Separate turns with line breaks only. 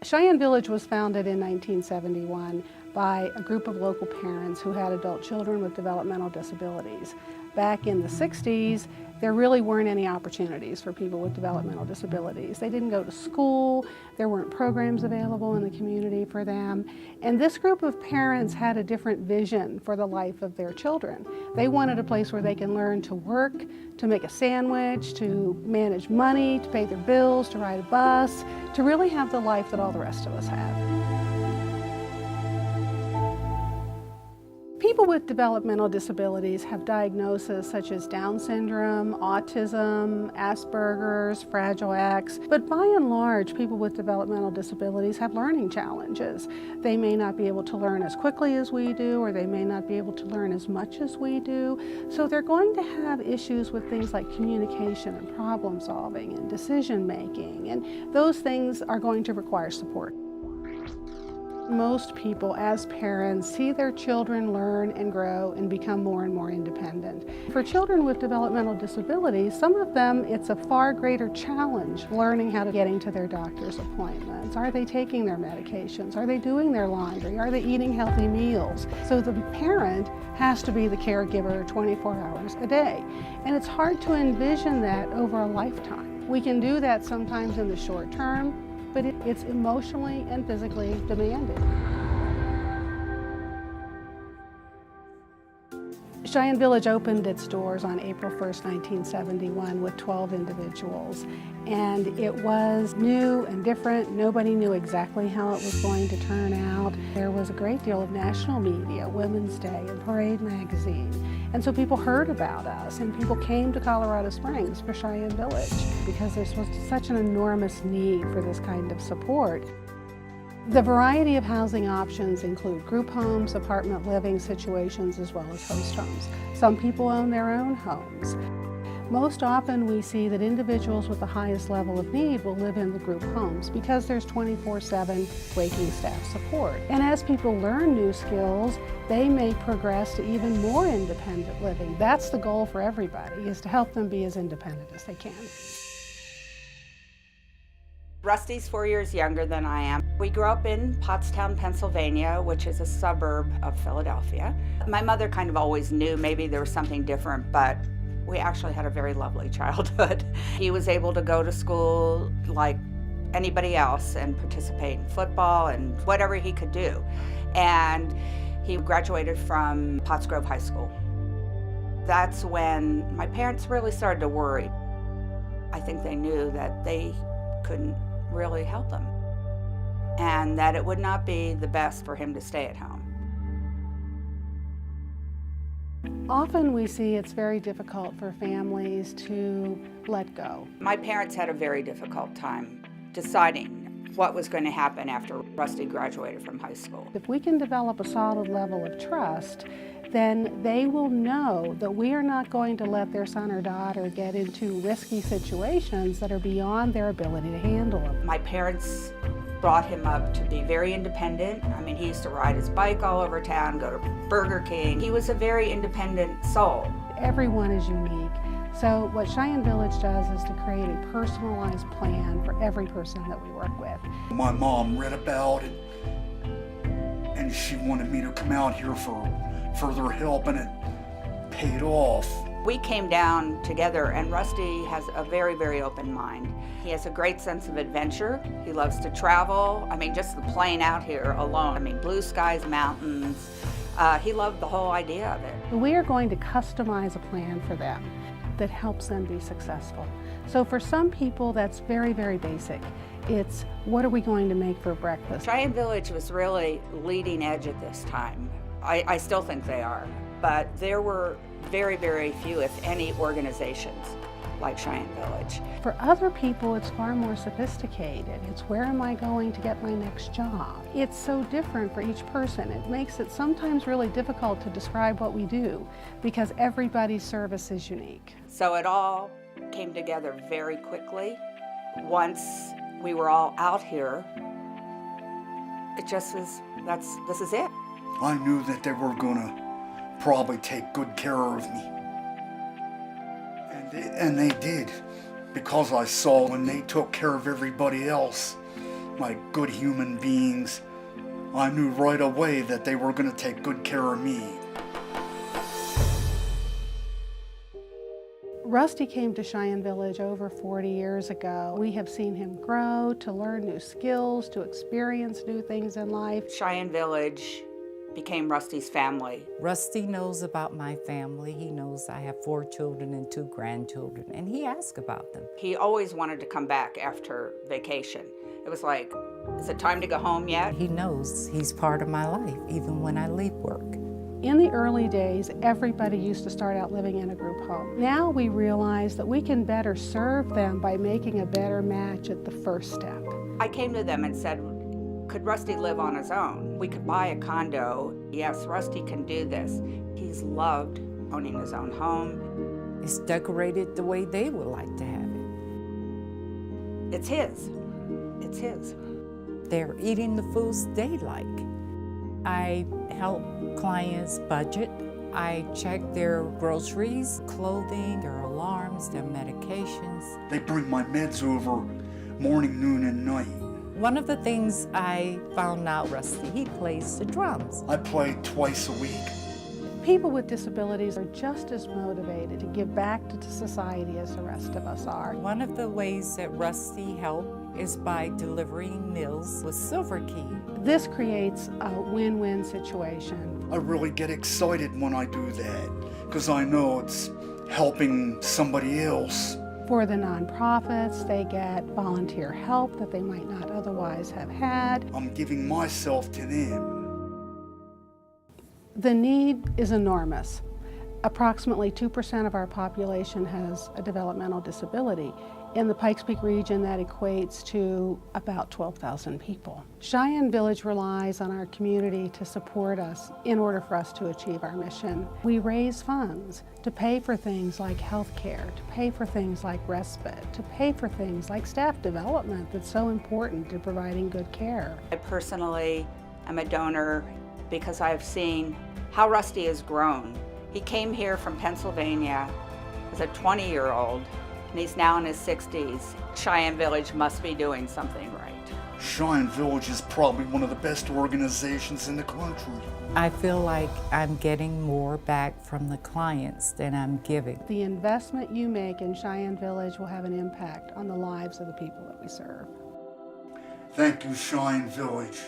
Cheyenne Village was founded in 1971 by a group of local parents who had adult children with developmental disabilities. Back in the 60s, there really weren't any opportunities for people with developmental disabilities. They didn't go to school, there weren't programs available in the community for them, and this group of parents had a different vision for the life of their children. They wanted a place where they can learn to work, to make a sandwich, to manage money, to pay their bills, to ride a bus, to really have the life that all the rest of us have. People with developmental disabilities have diagnoses such as Down syndrome, autism, Asperger's, Fragile X, but by and large, people with developmental disabilities have learning challenges. They may not be able to learn as quickly as we do, or they may not be able to learn as much as we do. So they're going to have issues with things like communication and problem solving and decision making, and those things are going to require support. Most people, as parents, see their children learn and grow and become more and more independent. For children with developmental disabilities, some of them, it's a far greater challenge learning how to get into their doctor's appointments. Are they taking their medications? Are they doing their laundry? Are they eating healthy meals? So the parent has to be the caregiver 24 hours a day. And it's hard to envision that over a lifetime. We can do that sometimes in the short term, but it's emotionally and physically demanding. Cheyenne Village opened its doors on April 1st, 1971 with 12 individuals, and it was new and different. Nobody knew exactly how it was going to turn out. There was a great deal of national media, Women's Day and Parade magazine, and so people heard about us and people came to Colorado Springs for Cheyenne Village because there was such an enormous need for this kind of support. The variety of housing options include group homes, apartment living situations, as well as host homes. Some people own their own homes. Most often we see that individuals with the highest level of need will live in the group homes because there's 24/7 waking staff support. And as people learn new skills, they may progress to even more independent living. That's the goal for everybody, is to help them be as independent as they can.
Rusty's 4 years younger than I am. We grew up in Pottstown, Pennsylvania, which is a suburb of Philadelphia. My mother kind of always knew maybe there was something different, but we actually had a very lovely childhood. He was able to go to school like anybody else and participate in football and whatever he could do. And he graduated from Pottsgrove High School. That's when my parents really started to worry. I think they knew that they couldn't really help him, and that it would not be the best for him to stay at home.
Often we see it's very difficult for families to let go.
My parents had a very difficult time deciding what was going to happen after Rusty graduated from high school.
If we can develop a solid level of trust, then they will know that we are not going to let their son or daughter get into risky situations that are beyond their ability to handle them.
My parents brought him up to be very independent. I mean, he used to ride his bike all over town, go to Burger King. He was a very independent soul.
Everyone is unique. So what Cheyenne Village does is to create a personalized plan for every person that we work with.
My mom read about it, and she wanted me to come out here for further help, and it paid off.
We came down together, and Rusty has a very, very open mind. He has a great sense of adventure. He loves to travel. I mean, just the plane out here alone. I mean, blue skies, mountains. He loved the whole idea of it.
We are going to customize a plan for them that helps them be successful. So for some people, that's very, very basic. It's, what are we going to make for breakfast?
Cheyenne Village was really leading edge at this time. I still think they are, but there were very, very few, if any, organizations like Cheyenne Village.
For other people, it's far more sophisticated. It's, where am I going to get my next job? It's so different for each person. It makes it sometimes really difficult to describe what we do because everybody's service is unique.
So it all came together very quickly. Once we were all out here, it just was, this is it.
I knew that they were gonna probably take good care of me. And they did, because I saw when they took care of everybody else, like good human beings. I knew right away that they were going to take good care of me.
Rusty came to Cheyenne Village over 40 years ago. We have seen him grow, to learn new skills, to experience new things in life.
Cheyenne Village became Rusty's family.
Rusty knows about my family. He knows I have 4 children and 2 grandchildren, and he asks about them.
He always wanted to come back after vacation. It was like, is it time to go home yet?
He knows he's part of my life, even when I leave work.
In the early days, everybody used to start out living in a group home. Now we realize that we can better serve them by making a better match at the first step.
I came to them and said, could Rusty live on his own? We could buy a condo. Yes, Rusty can do this. He's loved owning his own home.
It's decorated the way they would like to have it.
It's his. It's his.
They're eating the foods they like. I help clients budget. I check their groceries, clothing, their alarms, their medications.
They bring my meds over morning, noon, and night.
One of the things I found out, Rusty, he plays the drums.
I play twice a week.
People with disabilities are just as motivated to give back to society as the rest of us are.
One of the ways that Rusty helped is by delivering meals with Silver Key.
This creates a win-win situation.
I really get excited when I do that because I know it's helping somebody else.
For the nonprofits, they get volunteer help that they might not otherwise have had.
I'm giving myself to them.
The need is enormous. Approximately 2% of our population has a developmental disability. In the Pikes Peak region, that equates to about 12,000 people. Cheyenne Village relies on our community to support us in order for us to achieve our mission. We raise funds to pay for things like health care, to pay for things like respite, to pay for things like staff development that's so important to providing good care.
I personally am a donor because I've seen how Rusty has grown. He came here from Pennsylvania as a 20-year-old, and he's now in his 60s. Cheyenne Village must be doing something right.
Cheyenne Village is probably one of the best organizations in the country.
I feel like I'm getting more back from the clients than I'm giving.
The investment you make in Cheyenne Village will have an impact on the lives of the people that we serve.
Thank you, Cheyenne Village.